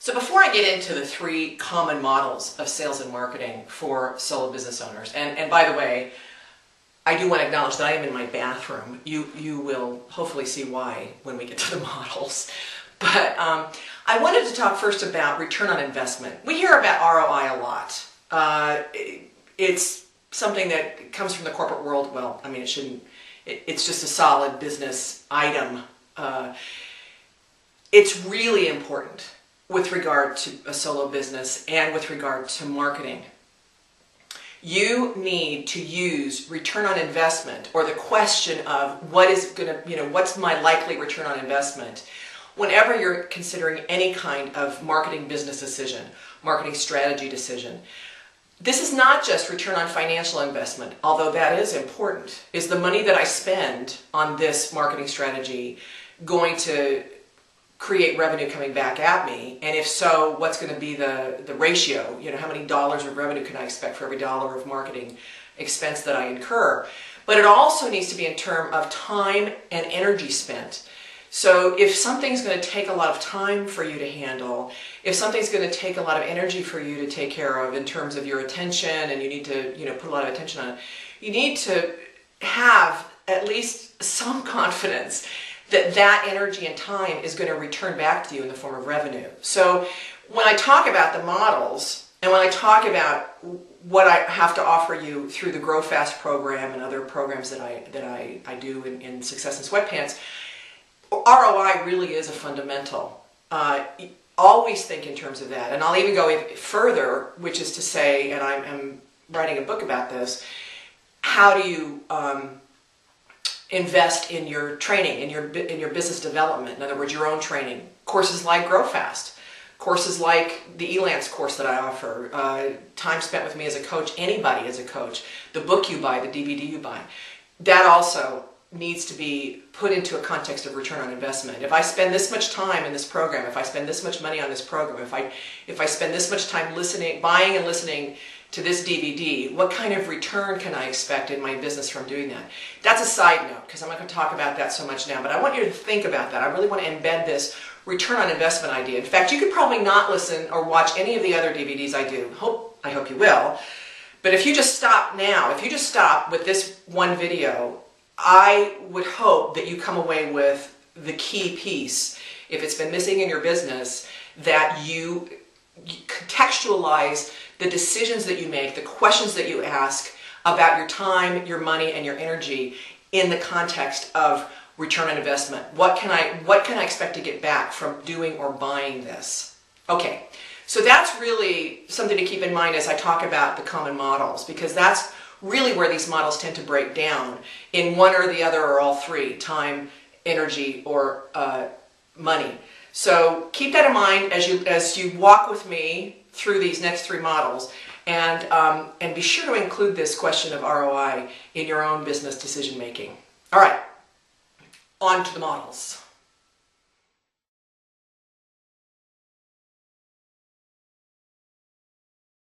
So before I get into the 3 common models of sales and marketing for solo business owners, and by the way, I do want to acknowledge that I am in my bathroom. You will hopefully see why when we get to the models. But I wanted to talk first about return on investment. We hear about ROI a lot. It's something that comes from the corporate world. Well, I mean, it shouldn't. It's just a solid business item. It's really important with regard to a solo business and with regard to marketing. You need to use return on investment, or the question of what's my likely return on investment, whenever you're considering any kind of marketing business decision, marketing strategy decision. This is not just return on financial investment, although that is important. Is the money that I spend on this marketing strategy going to create revenue coming back at me? And if so, what's going to be the ratio? How many dollars of revenue can I expect for every dollar of marketing expense that I incur? But it also needs to be in terms of time and energy spent. So if something's going to take a lot of time for you to handle, if something's going to take a lot of energy for you to take care of in terms of your attention, and you need to put a lot of attention on it, you need to have at least some confidence that that energy and time is going to return back to you in the form of revenue. So when I talk about the models, and when I talk about what I have to offer you through the Grow Fast program and other programs that I do in Success in Sweatpants, ROI really is a fundamental. Always think in terms of that. And I'll even go further, which is to say, and I'm writing a book about this, how do you invest in your training, in your business development, in other words, your own training. Courses like Grow Fast, courses like the Elance course that I offer, time spent with me as a coach, anybody as a coach, the book you buy, the DVD you buy. That also needs to be put into a context of return on investment. If I spend this much time in this program, if I spend this much money on this program, if I spend this much time buying and listening to this DVD, what kind of return can I expect in my business from doing that? That's a side note, because I'm not going to talk about that so much now, but I want you to think about that. I really want to embed this return on investment idea. In fact, you could probably not listen or watch any of the other DVDs I do. I hope you will. But if you just stop now, if you just stop with this one video, I would hope that you come away with the key piece, if it's been missing in your business, that you contextualize the decisions that you make, the questions that you ask about your time, your money, and your energy in the context of return on investment. What can I expect to get back from doing or buying this? Okay, so that's really something to keep in mind as I talk about the common models, because that's really where these models tend to break down in one or the other or all 3, time, energy, or money. So keep that in mind as you walk with me through these next 3 models, and be sure to include this question of ROI in your own business decision making. All right, on to the models.